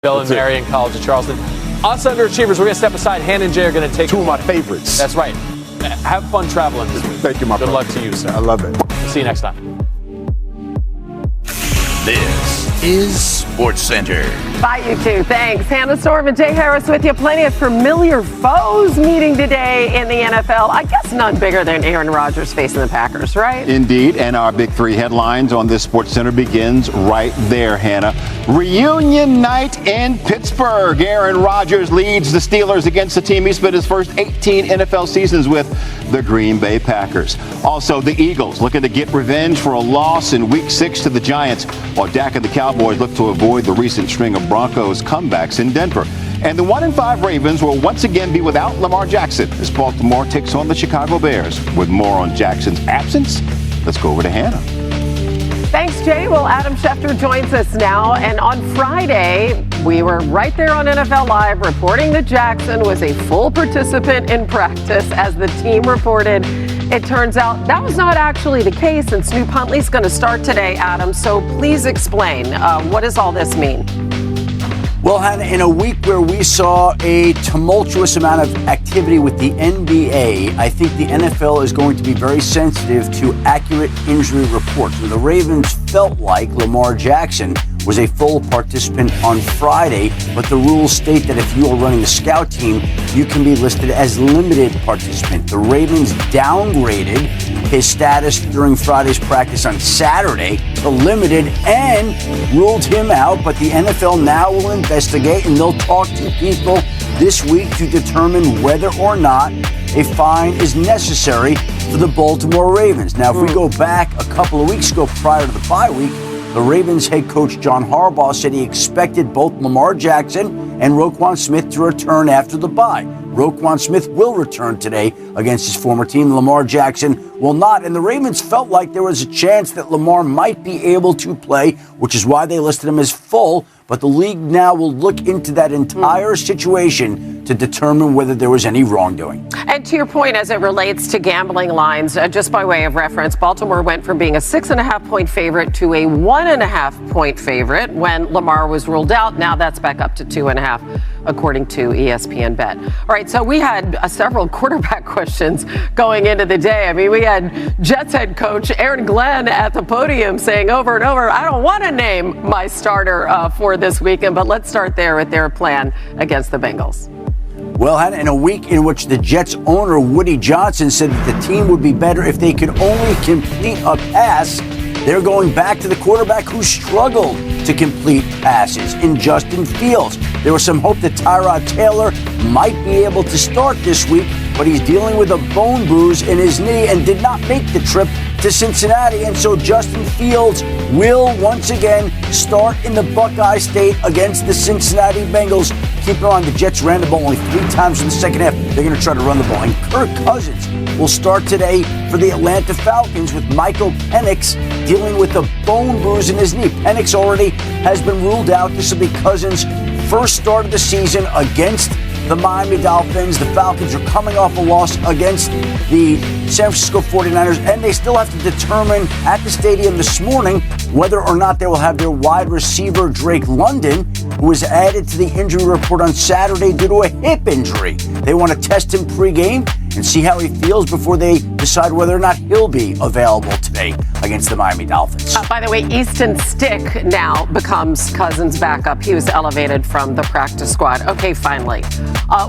Bill and Mary in College of Charleston. Us underachievers, we're going to step aside. Hannah and Jay are going to take two of my favorites. That's right. Have fun traveling this week. Thank you, my Good brother. luck to you, sir. I love it. See you next time. This is SportsCenter. Bye, you two. Thanks. Hannah Storm and Jay Harris with you. Plenty of familiar foes meeting today in the NFL. I guess none bigger than Aaron Rodgers facing the Packers, right? Indeed, and our big three headlines on this SportsCenter begins right there, Hannah. Reunion night in Pittsburgh. Aaron Rodgers leads the Steelers against the team he spent his first 18 NFL seasons with, the Green Bay Packers. Also, the Eagles looking to get revenge for a loss in Week 6 to the Giants, while Dak and the Cowboys look to avoid the recent string of Broncos comebacks in Denver. And the 1-5 Ravens will once again be without Lamar Jackson as Baltimore takes on the Chicago Bears. With more on Jackson's absence, let's go over to Hannah. Thanks, Jay. Well, Adam Schefter joins us now. And on Friday, we were right there on NFL Live reporting that Jackson was a full participant in practice, as the team reported. It turns out that was not actually the case, and Snoop Huntley's going to start today, Adam. So please explain, what does all this mean? Well, Hannah, in a week where we saw a tumultuous amount of activity with the NBA, I think the NFL is going to be very sensitive to accurate injury reports. And the Ravens felt like Lamar Jackson was a full participant on Friday, but the rules state that if you are running the scout team, you can be listed as limited participant. The Ravens downgraded his status during Friday's practice on Saturday to limited and ruled him out, but the NFL now will investigate, and they'll talk to people this week to determine whether or not a fine is necessary for the Baltimore Ravens. Now, if we go back a couple of weeks ago prior to the bye week, the Ravens head coach John Harbaugh said he expected both Lamar Jackson and Roquan Smith to return after the bye. Roquan Smith will return today against his former team. Lamar Jackson will not. And the Ravens felt like there was a chance that Lamar might be able to play, which is why they listed him as full. But the league now will look into that entire situation to determine whether there was any wrongdoing. And to your point, as it relates to gambling lines, just by way of reference, Baltimore went from being a 6.5-point favorite to a 1.5-point favorite when Lamar was ruled out. Now that's back up to 2.5, according to ESPN Bet. All right, so we had several quarterback questions going into the day. I mean, we had Jets head coach Aaron Glenn at the podium saying over and over, I don't want to name my starter for this weekend, but let's start there with their plan against the Bengals. Well, Hannah, in a week in which the Jets owner Woody Johnson said that the team would be better if they could only complete a pass, they're going back to the quarterback who struggled to complete passes in Justin Fields. There was some hope that Tyrod Taylor might be able to start this week, but he's dealing with a bone bruise in his knee and did not make the trip to Cincinnati. And so Justin Fields will once again start in the Buckeye State against the Cincinnati Bengals. Keep in mind, the Jets ran the ball only 3 times in the second half. They're going to try to run the ball. And Kirk Cousins will start today for the Atlanta Falcons with Michael Penix dealing with a bone bruise in his knee. Penix already has been ruled out. This will be Cousins' first start of the season against the Miami Dolphins. The Falcons are coming off a loss against the San Francisco 49ers, and they still have to determine at the stadium this morning whether or not they will have their wide receiver Drake London, who was added to the injury report on Saturday due to a hip injury. They want to test him pregame and see how he feels before they decide whether or not he'll be available today against the Miami Dolphins. By the way, Easton Stick now becomes Cousins' backup. He was elevated from the practice squad. Okay, finally.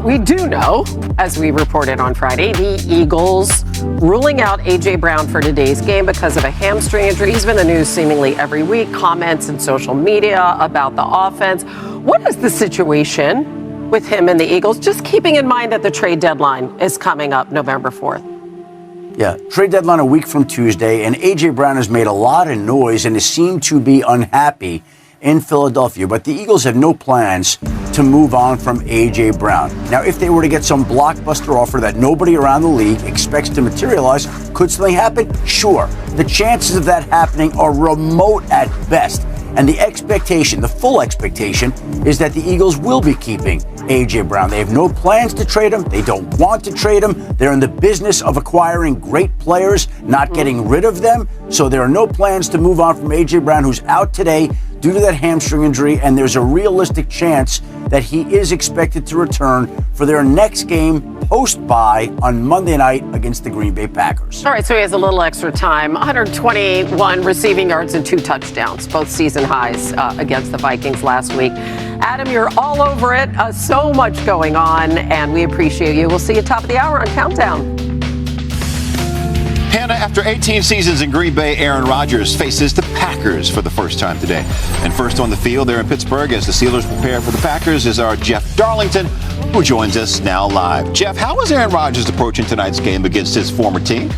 We do know, as we reported on Friday, the Eagles ruling out A.J. Brown for today's game because of a hamstring injury. He's been in the news seemingly every week, comments in social media about the offense. What is the situation with him and the Eagles, just keeping in mind that the trade deadline is coming up November 4th? Yeah, trade deadline a week from Tuesday, and A.J. Brown has made a lot of noise and has seemed to be unhappy in Philadelphia, but the Eagles have no plans to move on from A.J. Brown. Now, if they were to get some blockbuster offer that nobody around the league expects to materialize, could something happen? Sure. The chances of that happening are remote at best. And the expectation, the full expectation, is that the Eagles will be keeping A.J. Brown. They have no plans to trade him. They don't want to trade him. They're in the business of acquiring great players, not getting rid of them. So there are no plans to move on from A.J. Brown, who's out today due to that hamstring injury, and there's a realistic chance that he is expected to return for their next game post-bye on Monday night against the Green Bay Packers. All right, so he has a little extra time. 121 receiving yards and 2 touchdowns, both season highs against the Vikings last week. Adam, you're all over it. So much going on, and we appreciate you. We'll see you top of the hour on Countdown. Hannah, after 18 seasons in Green Bay, Aaron Rodgers faces the Packers for the first time today. And first on the field there in Pittsburgh as the Steelers prepare for the Packers is our Jeff Darlington, who joins us now live. Jeff, how is Aaron Rodgers approaching tonight's game against his former team?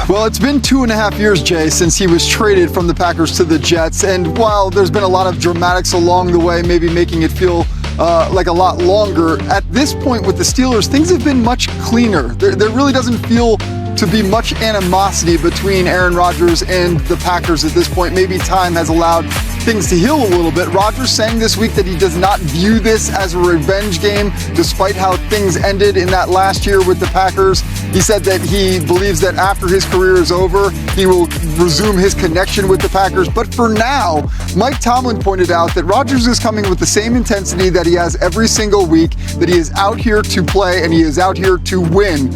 Well, it's been 2.5 years, Jay, since he was traded from the Packers to the Jets. And while there's been a lot of dramatics along the way, maybe making it feel like a lot longer, at this point with the Steelers, things have been much cleaner. There really doesn't feel to be much animosity between Aaron Rodgers and the Packers at this point. Maybe time has allowed things to heal a little bit. Rodgers saying this week that he does not view this as a revenge game, despite how things ended in that last year with the Packers. He said that he believes that after his career is over, he will resume his connection with the Packers. But for now, Mike Tomlin pointed out that Rodgers is coming with the same intensity that he has every single week, that he is out here to play and he is out here to win.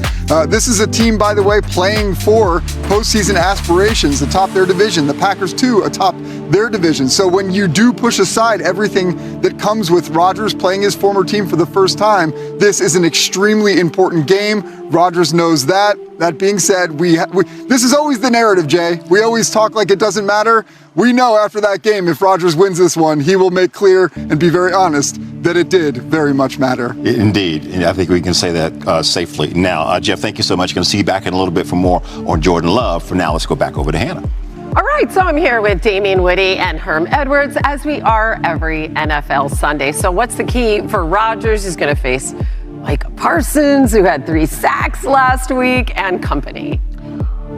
This is a team, by the way, playing for postseason aspirations atop their division. The Packers, too, atop their division. So when you do push aside everything that comes with Rodgers playing his former team for the first time, this is an extremely important game. Rodgers knows that. That being said, this is always the narrative, Jay. We always talk like it doesn't matter. We know after that game, if Rodgers wins this one, he will make clear and be very honest that it did very much matter. Indeed. And I think we can say that safely. Now, Jeff, thank you so much. Going to see you back in a little bit for more on Jordan Love. For now, let's go back over to Hannah. All right, so I'm here with Damien Woody and Herm Edwards, as we are every NFL Sunday. So what's the key for Rodgers? He's going to face Micah Parsons, who had 3 sacks last week, and company.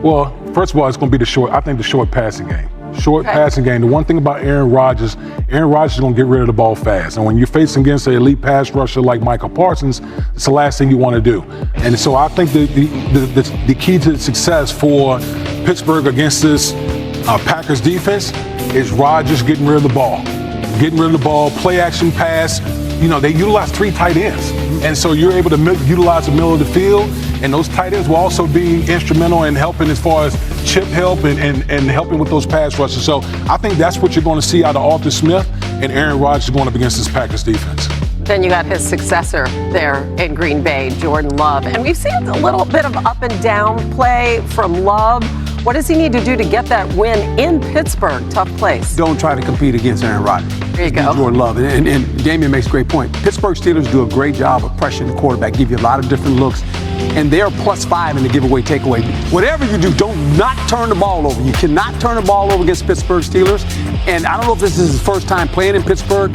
Well, first of all, it's going to be the short passing game. Passing game. The one thing about Aaron Rodgers is going to get rid of the ball fast. And when you're facing against an elite pass rusher like Micah Parsons, it's the last thing you want to do. And so I think the key to success for Pittsburgh against this Packers defense is Rodgers getting rid of the ball. Play action pass. You know, they utilize 3 tight ends. And so you're able to utilize the middle of the field. And those tight ends will also be instrumental in helping as far as chip help and helping with those pass rushes. So I think that's what you're going to see out of Arthur Smith and Aaron Rodgers going up against this Packers defense. Then you got his successor there in Green Bay, Jordan Love. And we've seen a little bit of up and down play from Love. What does he need to do to get that win in Pittsburgh? Tough place. Don't try to compete against Aaron Rodgers. There you go. Jordan Love. And Damien makes a great point. Pittsburgh Steelers do a great job of pressuring the quarterback, give you a lot of different looks. And they're +5 in the giveaway takeaway. Whatever you do, not turn the ball over. You cannot turn the ball over against Pittsburgh Steelers. And I don't know if this is his first time playing in Pittsburgh.